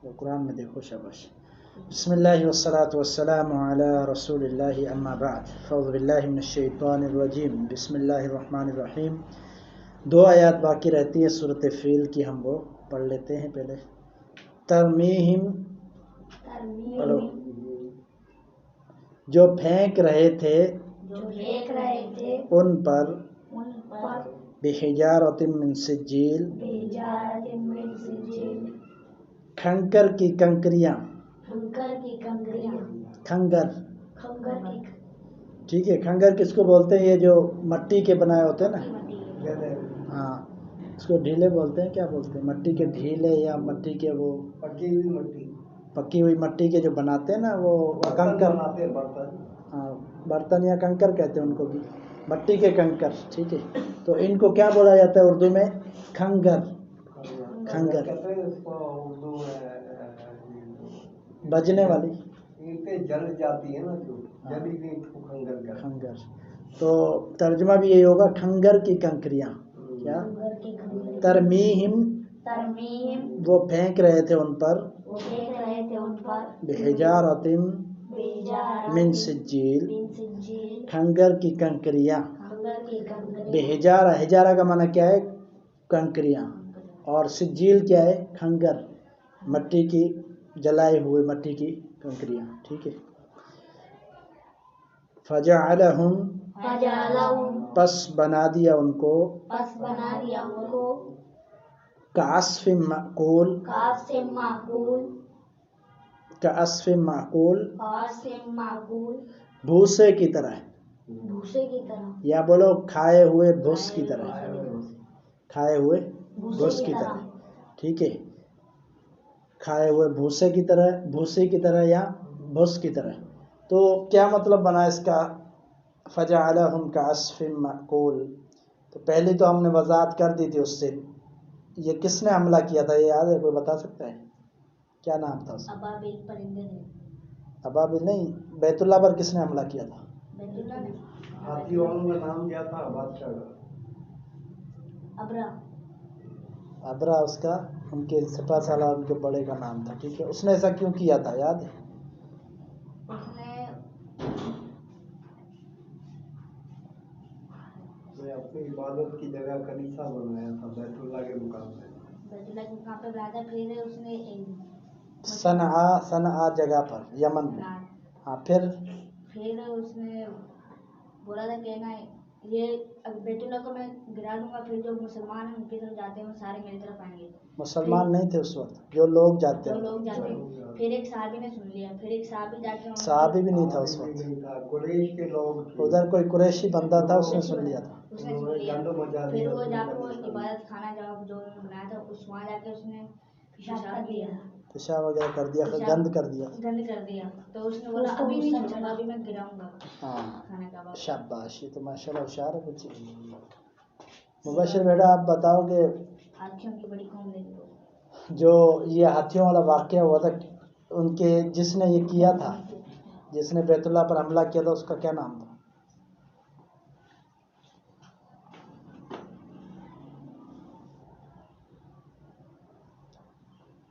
قرآن میں دیکھو شاباش. بسم اللہ والصلاة والسلام علی رسول اللہ اما بعد فاعوذ باللہ من الشیطان الرجیم بسم اللہ الرحمن الرحیم. 2 آیات باقی رہتی ہیں سورۃ فیل کی، ہم وہ پڑھ لیتے ہیں پہلے. ترمیہم پڑھو. جو پھینک رہے تھے ان پر بحجارۃ من سجیل کھنکر کی کنکریاں. کھنگر ٹھیک ہے. کھنگر کس کو بولتے ہیں؟ یہ جو مٹی کے بنائے ہوتے ہیں نا. ہاں اس کو ڈھیلے بولتے ہیں. کیا بولتے ہیں؟ مٹی کے ڈھیلے یا مٹی کے وہ پکی ہوئی مٹی کے جو بناتے ہیں نا وہ کنکر. ہاں برتن یا کنکر کہتے ہیں ان کو بھی، مٹی کے کنکر. ٹھیک ہے. تو ان کو کیا بولا جاتا ہے اردو میں؟ کھنگر. کھنگر بجنے والی جل جاتی ہے نا جو جلی گئی کھنگر. تو ترجمہ بھی یہی ہوگا، کھنگر کی کنکریاں. کیا؟ ترمیہم وہ پھینک رہے تھے ان پر بحجارۃ من سجیل کھنگر کی کنکریاں. بحجارہ، حجارہ کا معنی کیا ہے؟ کنکریاں. اور سجیل کیا ہے؟ کھنگر، مٹی کی جلائے ہوئے مٹی کی کنکریاں. ٹھیک ہے. فجعلہم پس بنا دیا ان کو کعصف معقول کعصف معقول بھوسے کی طرح یا بولو کھائے ہوئے بھس کی طرح. کھائے ہوئے بھس کی طرح. ٹھیک ہے. کھائے ہوئے بھوسے کی طرح، بھوسے کی طرح یا بھس کی طرح. تو کیا مطلب بنا اس کا؟ فجعلہم کعصف معقول. تو پہلی تو ہم نے وضاحت کر دی تھی اس سے. یہ کس نے حملہ کیا تھا؟ یہ یاد ہے؟ کوئی بتا سکتا ہے کیا نام تھا اس کا؟ ابابیل پرندے نے. ابابیل نہیں، بیت اللہ پر کس نے حملہ کیا تھا؟ بیت اللہ نے. ہاتھی والوں کا نام کیا تھا بادشاہ کا؟ ابرا. ابرا اس کا، ان کے سپہ سالار ان کے بڑے کا نام تھا. ٹھیک ہے. اس نے ایسا کیوں کیا تھا یاد ہے؟ اس نے اپنی عبادت کی جگہ کلیسا بنایا تھا بیت اللہ کے مقام پہ. بیت اللہ کے مقام پہ بنایا تھا. پھر اس نے صنعا جگہ پر یمن میں. ہاں پھر اس نے بولا تھا کہ نا یہ بیت اللہ کو میں گرا دوں گا، پھر جو مسلمان ہیں ان کی طرف جاتے ہیں وہ سارے میری طرف آئیں گے. مسلمان نہیں تھے اس وقت، جو لوگ جاتے ہیں. پھر ایک صحابی نے سن لیا. پھر ایک صحابی جا کے صحابی بھی نہیں تھا اس وقت، قریش کے لوگ ادھر کوئی قریشی بندہ تھا، اس نے سن لیا تھا. پھر وہ جا کے وہ عبادت خانہ جگہ جو انہوں نے بنایا تھا اس وہاں جا کے اس نے پیشاب کیا، پیشاب وغیرہ کر دیا، گند کر دیا. تو اس نے بولا ابھی نہیں چھوڑوں گا، ابھی میں گراؤں گا. ہاں شاباش، یہ تو ماشاءاللہ ہوشیار ہے بچے. مبشر بیٹا آپ بتاؤ کہ ہاتھیوں کی بڑی قوم دیکھو. جو یہ ہاتھیوں والا واقعہ ہوا تھا، ان کے جس نے یہ کیا تھا، جس نے بیت اللہ پر حملہ کیا تھا، اس کا کیا نام تھا؟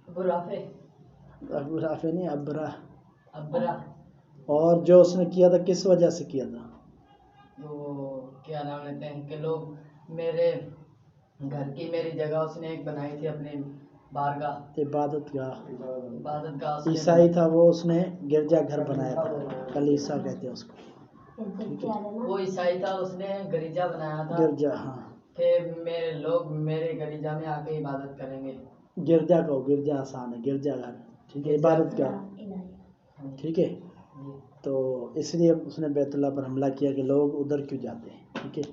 ابو رافع نہیں، ابرا. اور جو اس نے کیا تھا کس وجہ سے کیا تھا؟ وہ کیا نام لیتے ہیں کہ لوگ میرے گھر کی میری جگہ اس نے ایک بنائی تھی اپنی بارگاہ، عبادت گاہ. عیسائی تھا وہ، اس نے گرجا گھر بنایا تھا، کلیسا کہتے ہیں اس کو. وہ عیسائی تھا، اس نے گریجا بنایا تھا گرجا. ہاں کہ میرے لوگ میرے گریجا میں آ کے عبادت کریں گے. گرجا کو گرجا آسان ہے، گرجا گھر. ٹھیک ہے. عبادت گاہ. ٹھیک ہے. تو اس لیے اس نے بیت اللہ پر حملہ کیا کہ لوگ ادھر کیوں جاتے ہیں. ٹھیک ہے.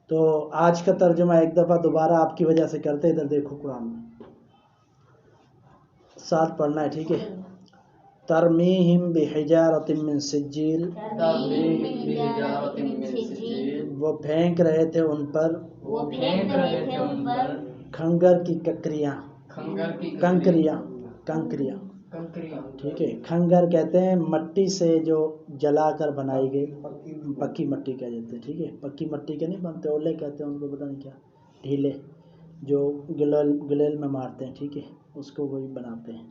تو آج کا ترجمہ ایک دفعہ دوبارہ آپ کی وجہ سے کرتے. ادھر دیکھو قرآن میں ساتھ پڑھنا ہے. ٹھیک ہے. ترمیہم بحجارۃ من سجیل وہ پھینک رہے تھے ان پر کھنگر کی کنکریاں. ٹھیک ہے. کھنگر کہتے ہیں مٹی سے جو جلا کر بنائی گئی پکی مٹی کہہ دیتے ہیں. ٹھیک ہے. پکی مٹی کے نہیں بنتے، اولے کہتے ہیں ان کو، پتہ نہیں کیا، ڈھیلے جو گلیل میں مارتے ہیں. ٹھیک ہے. اس کو وہی بناتے ہیں.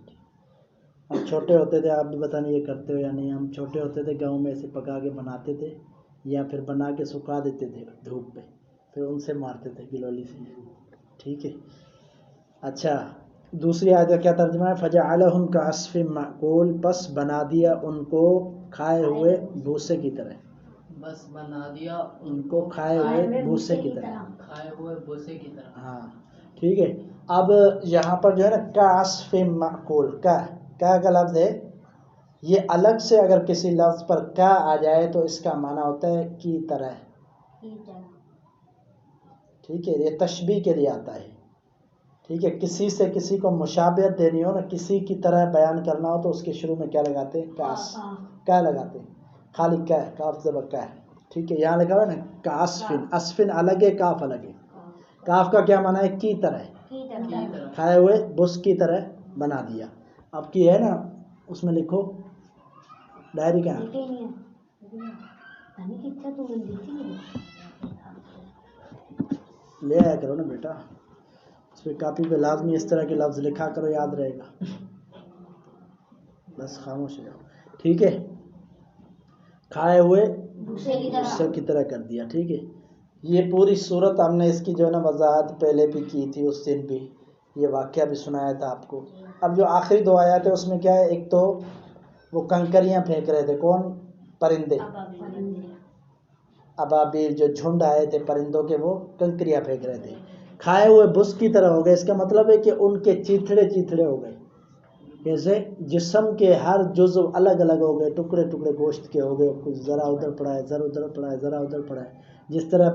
ہم چھوٹے ہوتے تھے, آپ بھی پتہ نہیں یہ کرتے ہو یا نہیں, ہم چھوٹے ہوتے تھے گاؤں میں ایسے پکا کے بناتے تھے یا پھر بنا کے سکھا دیتے تھے دھوپ پہ, پھر ان سے مارتے تھے گلولی سے. ٹھیک ہے. اچھا, دوسری آیت کا کیا ترجمہ ہے؟ فجعلہم کعصف مأکول, پس بنا دیا ان کو کھائے ہوئے بھوسے کی طرح, بس بنا دیا ان کو کھائے ہوئے بھوسے کی طرح. کھائے ہوئے بھوسے کی طرح. ہاں ٹھیک ہے. اب یہاں پر جو ہے نا کعصف مأکول, کا لفظ ہے, یہ الگ سے اگر کسی لفظ پر کا آ جائے تو اس کا معنی ہوتا ہے کی طرح. ٹھیک ہے, یہ تشبیہ کے لیے آتا ہے. ٹھیک ہے, کسی سے کسی کو مشابہت دینی ہو نا, کسی کی طرح بیان کرنا ہو تو اس کے شروع میں کیا لگاتے ہیں؟ کا لگاتے ہیں, خالی کاف زبر کا ہے. ٹھیک ہے, یہاں لکھا ہوا ہے نا کعصفن, اسفن الگ ہے, کاف الگ ہے. کاف کا کیا معنی ہے؟ کی طرح, کھائے ہوئے بس کی طرح بنا دیا. اب کی ہے نا, اس میں لکھو ڈائری کا لے آیا کرو نا بیٹا, اس پہ کاپی پہ لازمی اس طرح کے لفظ لکھا کرو, یاد رہے گا. بس خاموش ہو جاؤ. ٹھیک ہے, کھائے ہوئے بھوسے کی طرح کر دیا. ٹھیک ہے, یہ پوری صورت ہم نے اس کی جو ہے نا وضاحت پہلے بھی کی تھی, اس دن بھی یہ واقعہ بھی سنایا تھا آپ کو. اب جو آخری دو آیات ہے اس میں کیا ہے؟ ایک تو وہ کنکریاں پھینک رہے تھے, کون؟ پرندے, ابابیل, جو جھنڈ آئے تھے پرندوں کے, وہ کنکریاں پھینک رہے تھے. کھائے ہوئے بس کی طرح ہو گئے. اس کا مطلب ہے کہ ان کے چیتھڑے ہو گئے, جیسے جسم کے ہر جزو الگ الگ ہو گئے, ٹکڑے ٹکڑے گوشت کے ہو گئے, کچھ ذرا ادھر پڑا ہے, ذرا ادھر پڑا ہے, ذرا ادھر پڑا ہے. جس طرح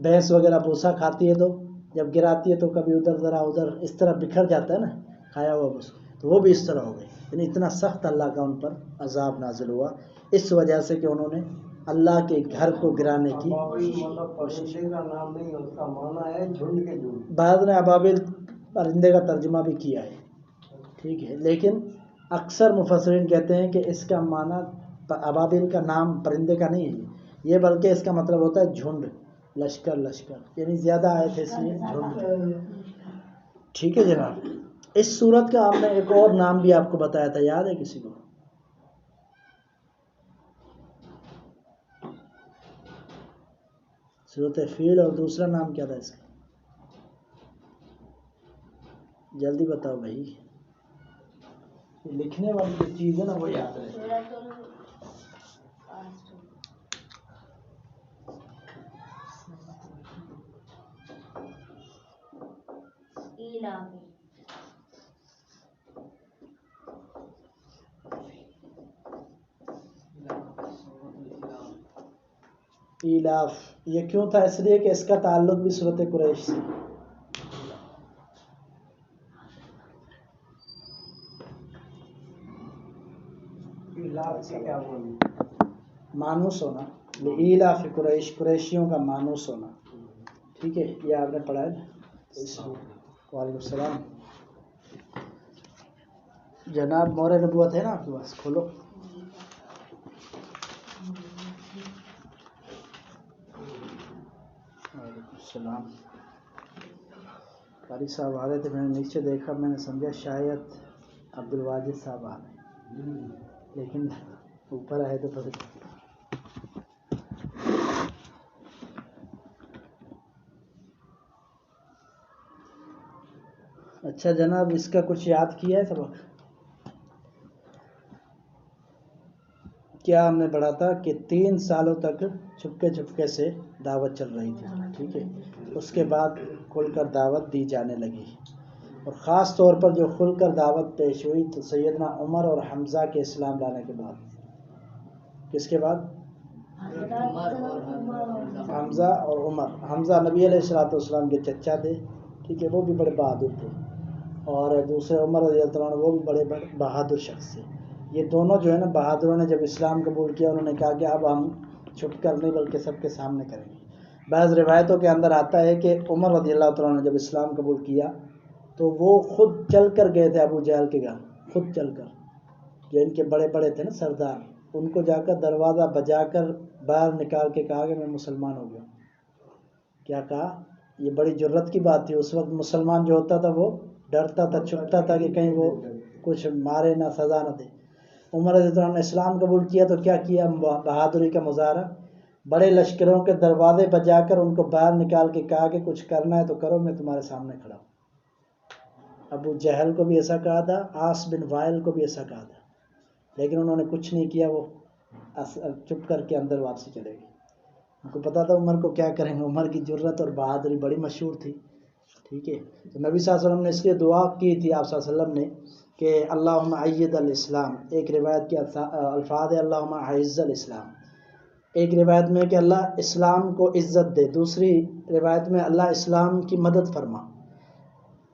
بھینس وغیرہ بھوسا کھاتی ہے تو جب گراتی ہے تو کبھی ادھر ذرا ادھر, اس طرح بکھر جاتا ہے نا کھایا ہوا بس, تو وہ بھی اس طرح ہو گئے. یعنی اتنا سخت اللہ کا ان پر عذاب نازل ہوا, اس وجہ سے کہ انہوں نے اللہ کے گھر کو گرانے کی کوشش. پرندے کا نام نہیں, اس کا معنی ہے جھنڈ کے جھنڈ. بعض نے ابابیل پرندے کا ترجمہ بھی کیا ہے. ٹھیک ہے, لیکن اکثر مفسرین کہتے ہیں کہ اس کا معنی ابابیل کا نام پرندے کا نہیں ہے یہ, بلکہ اس کا مطلب ہوتا ہے جھنڈ, لشکر, یعنی زیادہ آئے تھے اس لیے جھنڈ. ٹھیک ہے جناب. اس صورت کا ہم نے ایک اور نام بھی آپ کو بتایا تھا, یاد ہے کسی کو؟ صورت فیل, اور دوسرا نام کیا تھا اس کا؟ جلدی بتاؤ بھائی, لکھنے والی جو چیز ہے نا وہ یاد رہے. ایلاف, یہ کیوں تھا؟ اس لیے کہ اس کا تعلق بھی سورۃ قریش سے. مانوس ہونا, ایلاف قریش, قریشیوں کا مانوس ہونا. ٹھیک ہے, یہ آپ نے پڑھا ہے نا. وعلیکم السلام. جناب مور نبوت ہے نا آپ کے پاس, کھولو. وعلیکم السلام. قاری صاحب آ رہے تھے, میں نے نیچے دیکھا, میں نے سمجھا شاید عبد الواجد صاحب آ رہے ہیں, لیکن اوپر آئے تو پھر. اچھا جناب, اس کا کچھ یاد کیا ہے سبق؟ کیا ہم نے پڑھا تھا کہ 3 سالوں تک چھپکے سے دعوت چل رہی تھی. ٹھیک ہے, اس کے بعد کھل کر دعوت دی جانے لگی, اور خاص طور پر جو کھل کر دعوت پیش ہوئی تو سیدنا عمر اور حمزہ کے اسلام لانے کے بعد. کس کے بعد؟ حمزہ اور عمر. حمزہ نبی علیہ الصلوۃ والسلام کے چچا تھے. ٹھیک ہے, وہ بھی بڑے بہادر تھے, اور دوسرے عمر رضی اللہ عنہ, وہ بھی بڑے بہادر شخص تھے. یہ دونوں جو ہے نا بہادروں نے جب اسلام قبول کیا, انہوں نے کہا کہ اب ہم چھپ کر نہیں بلکہ سب کے سامنے کریں گے. بعض روایتوں کے اندر آتا ہے کہ عمر رضی اللہ عنہ نے جب اسلام قبول کیا تو وہ خود چل کر گئے تھے ابو جہل کے گھر, خود چل کر, جو ان کے بڑے بڑے تھے نا سردار, ان کو جا کر دروازہ بجا کر باہر نکال کے کہا کہ میں مسلمان ہو گیا. کیا کہا؟ یہ بڑی جرت کی بات تھی. اس وقت مسلمان جو ہوتا تھا وہ ڈرتا تھا, چھپتا تھا کہ کہیں وہ کچھ مارے نہ سزا نہ دے. عمر رضی اللہ عنہ نے اسلام قبول کیا تو کیا کیا بہادری کا مظاہرہ. بڑے لشکروں کے دروازے پر جا کر ان کو باہر نکال کے کہا کہ کچھ کرنا ہے تو کرو، میں تمہارے سامنے کھڑا ہوں. ابو جہل کو بھی ایسا کہا تھا، عاص بن وائل کو بھی ایسا کہا تھا، لیکن انہوں نے کچھ نہیں کیا، وہ چپ کر کے اندر واپسی چلے گئے. ان کو پتا تھا عمر کو کیا کریں گے. عمر کی جرت اور بہادری بڑی مشہور تھی. ٹھیک ہے، تو نبی صلی اللہ علیہ وسلم نے اس لیے دعا کی تھی آپ صلی اللہ علیہ وسلم نے کہ اللہم عید الاسلام. ایک روایت کے الفاظ ہے اللہم اعز الاسلام. ایک روایت میں کہ اللہ اسلام کو عزت دے، دوسری روایت میں اللہ اسلام کی مدد فرما.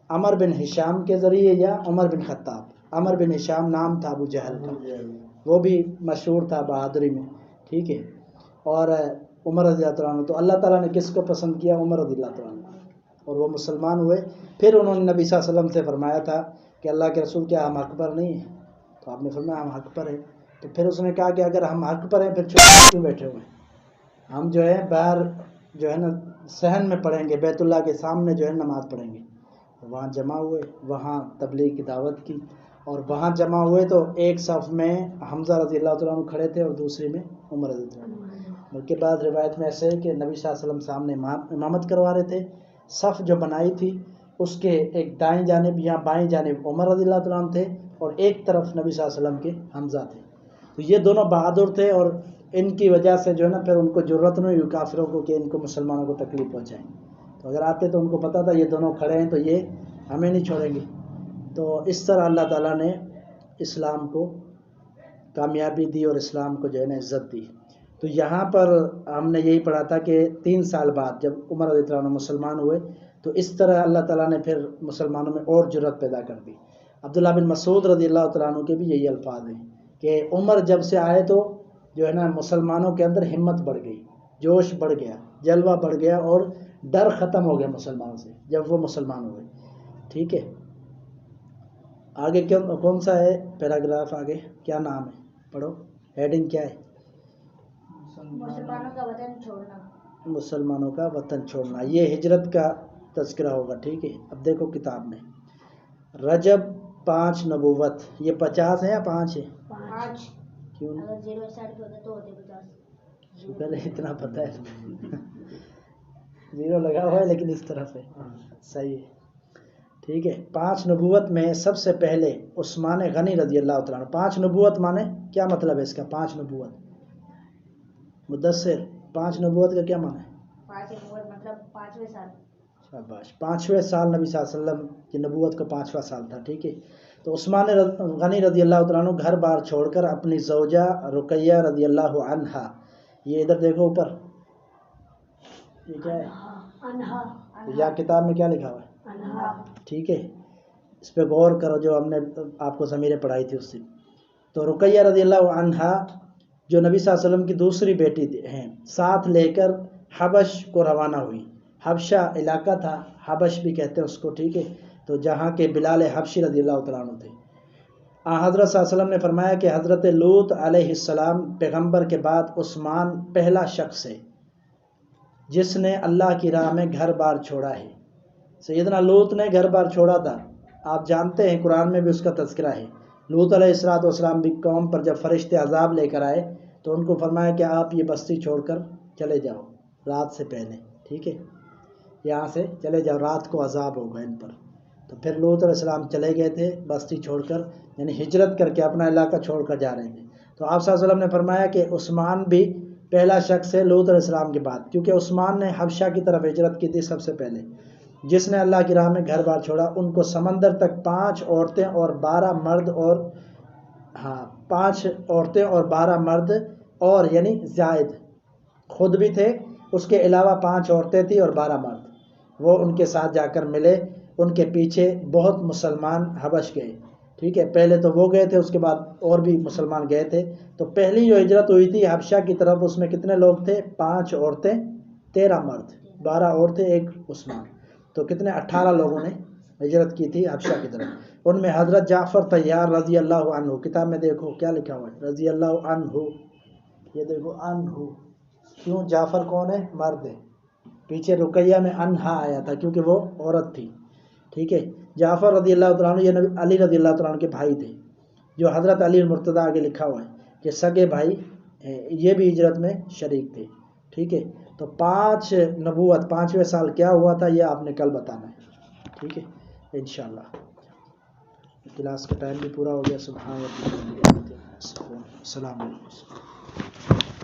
عمر بن ہشام کے ذریعے یا عمر بن خطاب. عمر بن ہشام نام تھا ابو جہل کا، وہ بھی مشہور تھا بہادری میں. ٹھیک ہے، اور عمر رضی اللہ عنہ. تو اللہ تعالیٰ نے کس کو پسند کیا؟ عمر رضی اللہ عنہ، اور وہ مسلمان ہوئے. پھر انہوں نے نبی صلی اللہ علیہ وسلم سے فرمایا تھا کہ اللہ کے رسول کیا ہم حق پر نہیں ہیں؟ تو آپ نے فرمایا ہم حق پر ہیں. تو پھر اس نے کہا کہ اگر ہم حق پر ہیں پھر چھوٹے کیوں بیٹھے ہوئے ہیں؟ ہم جو ہے باہر جو ہے نا صحن میں پڑھیں گے، بیت اللہ کے سامنے جو ہے نماز پڑھیں گے. وہاں جمع ہوئے، وہاں تبلیغ کی دعوت کی، اور وہاں جمع ہوئے تو ایک صف میں حمزہ رضی اللہ عنہ کھڑے تھے اور دوسری میں عمر رضی اللہ عنہ. بلکہ بعض روایت میں ایسے ہے کہ نبی صلی اللہ علیہ وسلم سامنے امامت کروا رہے تھے. صف جو بنائی تھی اس کے ایک دائیں جانب یا بائیں جانب عمر رضی اللہ عنہ تھے اور ایک طرف نبی صلی اللہ علیہ وسلم کے حمزہ تھے. تو یہ دونوں بہادر تھے، اور ان کی وجہ سے جو ہے نا پھر ان کو جرت نہیں ہوئی کافروں کو کہ ان کو مسلمانوں کو تکلیف پہنچائیں. تو اگر آتے تو ان کو پتہ تھا یہ دونوں کھڑے ہیں تو یہ ہمیں نہیں چھوڑیں گے. تو اس طرح اللہ تعالیٰ نے اسلام کو کامیابی دی اور اسلام کو جو ہے نا عزت دی. تو یہاں پر ہم نے یہی پڑھا تھا کہ 3 سال بعد جب عمر رضی اللہ عنہ مسلمان ہوئے تو اس طرح اللہ تعالیٰ نے پھر مسلمانوں میں اور جرت پیدا کر دی. عبداللہ بن مسعود رضی اللہ تعالیٰ عنہ کے بھی یہی الفاظ ہیں کہ عمر جب سے آئے تو جو ہے نا مسلمانوں کے اندر ہمت بڑھ گئی، جوش بڑھ گیا، جلوہ بڑھ گیا، اور ڈر ختم ہو گیا مسلمانوں سے جب وہ مسلمان ہوئے. ٹھیک ہے، آگے کون سا ہے پیراگراف؟ آگے کیا نام ہے؟ پڑھو، ہیڈنگ کیا ہے؟ مسلمانوں کا وطن چھوڑنا. مسلمانوں کا وطن چھوڑنا، یہ ہجرت کا تذکرہ ہوگا. ٹھیک ہے، اب دیکھو کتاب میں رجب 5 نبوت، یہ 50 ہے یا 5 ہے؟ 5. کیوں؟ اگر 0 سائڈ ہوتا تو ہوتے 50. شکر ہے اتنا پتہ ہے. 0 لگا ہوا ہے لیکن اس طرف ہے. صحیح ہے. ٹھیک ہے، 5 نبوت میں سب سے پہلے عثمان غنی رضی اللہ تعالیٰ عنہ. 5 نبوت مانے کیا مطلب ہے اس کا؟ 5 نبوت مدثر، 5 نبوت کا کیا معنی ہے؟ 5 نبوت مطلب 5ویں سال. شاباش، 5ویں سال نبی صلی اللہ علیہ وسلم کی نبوت کا 5واں سال تھا. ٹھیک ہے، تو عثمان غنی رضی اللہ تعالیٰ عنہ گھر بار چھوڑ کر اپنی زوجہ رقیہ رضی اللہ عنہا، یہ ادھر دیکھو اوپر، یہ کیا ہے؟ انہا. یا کتاب میں کیا لکھا ہوا ہے؟ انہا. ٹھیک ہے، اس پہ غور کرو جو ہم نے آپ کو ضمیریں پڑھائی تھی اس سے. تو رقیہ رضی اللہ عنہا جو نبی صلی اللہ علیہ وسلم کی دوسری بیٹی ہیں، ساتھ لے کر حبش کو روانہ ہوئی. حبشہ علاقہ تھا، حبش بھی کہتے ہیں اس کو. ٹھیک ہے، تو جہاں کے بلال حبشی رضی اللہ تعالیٰ عنہ تھے. حضرت صلی اللہ علیہ وسلم نے فرمایا کہ حضرت لوط علیہ السلام پیغمبر کے بعد عثمان پہلا شخص ہے جس نے اللہ کی راہ میں گھر بار چھوڑا ہے. سیدنا لوط نے گھر بار چھوڑا تھا، آپ جانتے ہیں قرآن میں بھی اس کا تذکرہ ہے. لوط علیہ السلام بھی قوم پر جب فرشتے عذاب لے کر آئے تو ان کو فرمایا کہ آپ یہ بستی چھوڑ کر چلے جاؤ رات سے پہلے. ٹھیک ہے، یہاں سے چلے جاؤ، رات کو عذاب ہوگا ان پر. تو پھر لوط علیہ السلام چلے گئے تھے بستی چھوڑ کر، یعنی ہجرت کر کے اپنا علاقہ چھوڑ کر جا رہے تھے. تو آپ صلی اللہ علیہ وسلم نے فرمایا کہ عثمان بھی پہلا شخص ہے لوط علیہ السلام کے بعد، کیونکہ عثمان نے حبشہ کی طرف ہجرت کی تھی سب سے پہلے. جس نے اللہ کی راہ میں گھر بار چھوڑا ان کو سمندر تک 5 عورتیں اور 12 مرد اور 5 عورتیں اور 12 مرد اور یعنی زائد خود بھی تھے، اس کے علاوہ 5 عورتیں تھیں اور 12 مرد. وہ ان کے ساتھ جا کر ملے، ان کے پیچھے بہت مسلمان حبش گئے. ٹھیک ہے، پہلے تو وہ گئے تھے، اس کے بعد اور بھی مسلمان گئے تھے. تو پہلی جو ہجرت ہوئی تھی حبشہ کی طرف، اس میں کتنے لوگ تھے؟ 5 عورتیں 13 مرد، 12 عورتیں 1 عثمان. تو کتنے؟ 18 لوگوں نے ہجرت کی تھی حبشہ کی طرف. ان میں حضرت جعفر طیار رضی اللہ عنہ، کتاب میں دیکھو کیا لکھا ہوا ہے؟ رضی اللہ عنہ. یہ دیکھو عنہ، کیوں؟ جعفر کون ہے؟ مرد ہے. پیچھے رقیہ میں انہا آیا تھا کیونکہ وہ عورت تھی. ٹھیک ہے، جعفر رضی اللہ تعالیٰ عنہ یہ علی رضی اللہ تعالیٰ عنہ کے بھائی تھے، جو حضرت علی المرتضیٰ آگے لکھا ہوا ہے کہ سگے بھائی یہ بھی ہجرت میں شریک تھے. ٹھیک ہے، تو 5 نبوت 5ویں سال کیا ہوا تھا یہ آپ نے کل بتانا ہے. ٹھیک ہے انشاءاللہ. کلاس کا ٹائم بھی پورا ہو گیا. سبحان اللہ. السلام علیکم.